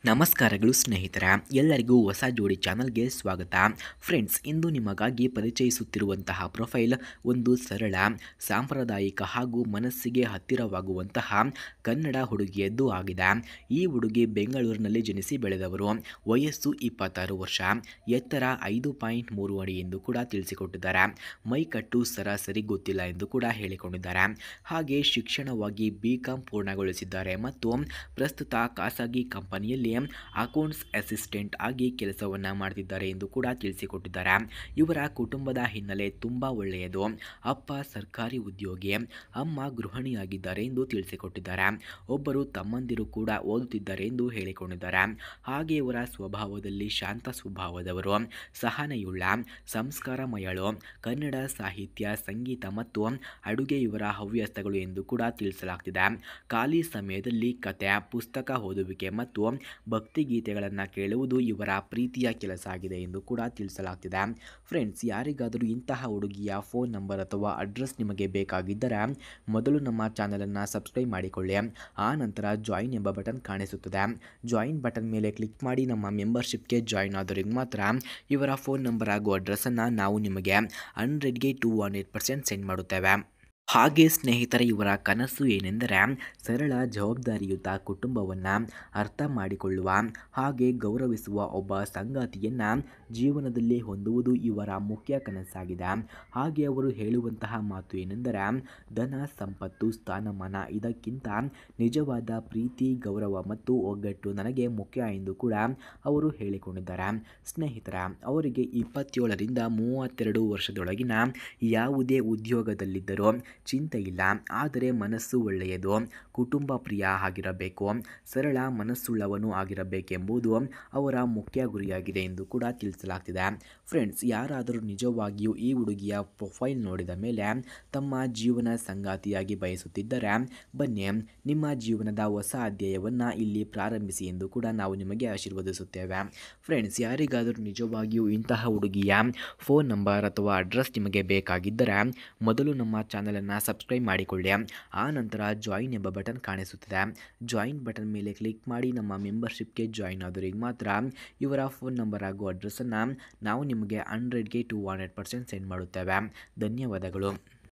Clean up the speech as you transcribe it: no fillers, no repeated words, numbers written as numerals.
ನಮಸ್ಕಾರಗಳು ಸ್ನೇಹಿತರ ಎಲ್ಲರಿಗೂ ಹೊಸ ಜೋಡಿ ಚಾನಲ್ಗೆ ಸ್ವಾಗತ. ಫ್ರೆಂಡ್ಸ್, ಇಂದು ನಿಮಗಾಗಿ ಪರಿಚಯಿಸುತ್ತಿರುವಂತಹ ಪ್ರೊಫೈಲ್ ಒಂದು ಸರಳ, ಸಾಂಪ್ರದಾಯಿಕ ಹಾಗೂ ಮನಸ್ಸಿಗೆ ಹತ್ತಿರವಾಗುವಂತಹ ಕನ್ನಡ ಹುಡುಗಿಯದ್ದು ಆಗಿದೆ. ಈ ಹುಡುಗಿ ಬೆಂಗಳೂರಿನಲ್ಲಿ ಜನಿಸಿ ಬೆಳೆದವರು. ವಯಸ್ಸು 26 ವರ್ಷ, ಎತ್ತರ 5.3 ಅಡಿ ಎಂದು ಕೂಡ ತಿಳಿಸಿಕೊಟ್ಟಿದ್ದಾರೆ. ಮೈಕಟ್ಟು ಸರಾಸರಿ ಗೊತ್ತಿಲ್ಲ ಎಂದು ಕೂಡ ಹೇಳಿಕೊಂಡಿದ್ದಾರೆ. ಹಾಗೆ ಶಿಕ್ಷಣವಾಗಿ BCom ಪೂರ್ಣಗೊಳಿಸಿದ್ದಾರೆ ಮತ್ತು ಪ್ರಸ್ತುತ ಖಾಸಗಿ ಕಂಪನಿಯಲ್ಲಿ ಅಕೌಂಟ್ಸ್ ಅಸಿಸ್ಟೆಂಟ್ ಆಗಿ ಕೆಲಸವನ್ನ ಮಾಡ್ತಿದ್ದಾರೆ ಎಂದು ಕೂಡ ತಿಳಿಸಿಕೊಟ್ಟಿದ್ದಾರೆ. ಇವರ ಕುಟುಂಬದ ಹಿನ್ನೆಲೆ ತುಂಬಾ ಒಳ್ಳೆಯದು. ಅಪ್ಪ ಸರ್ಕಾರಿ ಉದ್ಯೋಗಿ, ಅಮ್ಮ ಗೃಹಿಣಿಯಾಗಿದ್ದಾರೆ ಎಂದು ತಿಳಿಸಿಕೊಟ್ಟಿದ್ದಾರೆ. ಒಬ್ಬರು ತಮ್ಮಂದಿರು ಕೂಡ ಓದುತ್ತಿದ್ದಾರೆ ಎಂದು ಹೇಳಿಕೊಂಡಿದ್ದಾರೆ. ಹಾಗೆ ಇವರ ಸ್ವಭಾವದಲ್ಲಿ ಶಾಂತ ಸ್ವಭಾವದವರು, ಸಹನೆಯುಳ್ಳ, ಸಂಸ್ಕಾರಮಯಳು, ಕನ್ನಡ ಸಾಹಿತ್ಯ, ಸಂಗೀತ ಮತ್ತು ಅಡುಗೆ ಇವರ ಹವ್ಯಾಸಗಳು ಎಂದು ಕೂಡ ತಿಳಿಸಲಾಗ್ತಿದೆ. ಖಾಲಿ ಸಮಯದಲ್ಲಿ ಕತೆ, ಪುಸ್ತಕ ಓದುವಿಕೆ ಮತ್ತು ಭಕ್ತಿಗೀತೆಗಳನ್ನು ಕೇಳುವುದು ಇವರ ಪ್ರೀತಿಯ ಕೆಲಸ ಆಗಿದೆ ಎಂದು ಕೂಡ ತಿಳಿಸಲಾಗ್ತಿದೆ. ಫ್ರೆಂಡ್ಸ್, ಯಾರಿಗಾದರೂ ಇಂತಹ ಹುಡುಗಿಯ ಫೋನ್ ನಂಬರ್ ಅಥವಾ ಅಡ್ರೆಸ್ ನಿಮಗೆ ಬೇಕಾಗಿದ್ದರೆ ಮೊದಲು ನಮ್ಮ ಚಾನಲನ್ನು ಸಬ್ಸ್ಕ್ರೈಬ್ ಮಾಡಿಕೊಳ್ಳಿ. ಆ ನಂತರ ಜಾಯಿನ್ ಎಂಬ ಬಟನ್ ಕಾಣಿಸುತ್ತದೆ. ಜಾಯಿನ್ ಬಟನ್ ಮೇಲೆ ಕ್ಲಿಕ್ ಮಾಡಿ ನಮ್ಮ ಮೆಂಬರ್ಶಿಪ್ಗೆ ಜಾಯಿನ್ ಆದವರಿಗೆ ಮಾತ್ರ ಇವರ ಫೋನ್ ನಂಬರ್ ಹಾಗೂ ಅಡ್ರೆಸ್ಸನ್ನು ನಾವು ನಿಮಗೆ 100ಗೆ 200% ಸೆಂಡ್ ಮಾಡುತ್ತೇವೆ. ಹಾಗೆ ಸ್ನೇಹಿತರೆ, ಇವರ ಕನಸು ಏನೆಂದರೆ ಸರಳ, ಜವಾಬ್ದಾರಿಯುತ ಕುಟುಂಬವನ್ನು ಅರ್ಥ ಮಾಡಿಕೊಳ್ಳುವ ಹಾಗೆ ಗೌರವಿಸುವ ಒಬ್ಬ ಸಂಗಾತಿಯನ್ನು ಜೀವನದಲ್ಲಿ ಹೊಂದುವುದು ಇವರ ಮುಖ್ಯ ಕನಸಾಗಿದೆ. ಹಾಗೆ ಅವರು ಹೇಳುವಂತಹ ಮಾತು ಏನೆಂದರೆ, ಧನ, ಸಂಪತ್ತು, ಸ್ಥಾನಮಾನ ಇದಕ್ಕಿಂತ ನಿಜವಾದ ಪ್ರೀತಿ, ಗೌರವ ಮತ್ತು ಒಗ್ಗಟ್ಟು ನನಗೆ ಮುಖ್ಯ ಎಂದು ಕೂಡ ಅವರು ಹೇಳಿಕೊಂಡಿದ್ದಾರೆ. ಸ್ನೇಹಿತರ, ಅವರಿಗೆ 27ರಿಂದ 32 ವರ್ಷದೊಳಗಿನ ಯಾವುದೇ ಉದ್ಯೋಗದಲ್ಲಿದ್ದರೂ ಚಿಂತೆ ಇಲ್ಲ. ಆದರೆ ಮನಸ್ಸು ಒಳ್ಳೆಯದು, ಕುಟುಂಬ ಪ್ರಿಯ ಆಗಿರಬೇಕು, ಸರಳ ಮನಸ್ಸುಳ್ಳವನು ಆಗಿರಬೇಕೆಂಬುದು ಅವರ ಮುಖ್ಯ ಗುರಿಯಾಗಿದೆ ಎಂದು ಕೂಡ ತಿಳಿಸಲಾಗ್ತಿದೆ. ಫ್ರೆಂಡ್ಸ್, ಯಾರಾದರೂ ನಿಜವಾಗಿಯೂ ಈ ಹುಡುಗಿಯ ಪ್ರೊಫೈಲ್ ನೋಡಿದ ಮೇಲೆ ತಮ್ಮ ಜೀವನ ಸಂಗಾತಿಯಾಗಿ ಬಯಸುತ್ತಿದ್ದರೆ ಬನ್ನಿ, ನಿಮ್ಮ ಜೀವನದ ಹೊಸ ಅಧ್ಯಾಯವನ್ನು ಇಲ್ಲಿ ಪ್ರಾರಂಭಿಸಿ ಎಂದು ಕೂಡ ನಾವು ನಿಮಗೆ ಆಶೀರ್ವದಿಸುತ್ತೇವೆ. ಫ್ರೆಂಡ್ಸ್, ಯಾರಿಗಾದರೂ ನಿಜವಾಗಿಯೂ ಇಂತಹ ಹುಡುಗಿಯ ಫೋನ್ ನಂಬರ್ ಅಥವಾ ಅಡ್ರೆಸ್ ನಿಮಗೆ ಬೇಕಾಗಿದ್ದರೆ ಮೊದಲು ನಮ್ಮ ಚಾನಲನ್ನು ಸಬ್ಸ್ಕ್ರೈಬ್ ಮಾಡಿಕೊಳ್ಳಿ. ಆ ನಂತರ ಜಾಯಿನ್ ಎಂಬ ಬಟನ್ ಕಾಣಿಸುತ್ತದೆ. ಜಾಯಿನ್ ಬಟನ್ ಮೇಲೆ ಕ್ಲಿಕ್ ಮಾಡಿ ನಮ್ಮ ಮೆಂಬರ್ಶಿಪ್ಗೆ ಜಾಯಿನ್ ಆದವರಿಗೆ ಮಾತ್ರ ಇವರ ಫೋನ್ ನಂಬರ್ ಹಾಗೂ ಅಡ್ರೆಸ್ಸನ್ನು ನಾವು ನಿಮಗೆ 100ಗೆ 200% ಸೆಂಡ್ ಮಾಡುತ್ತೇವೆ. ಧನ್ಯವಾದಗಳು.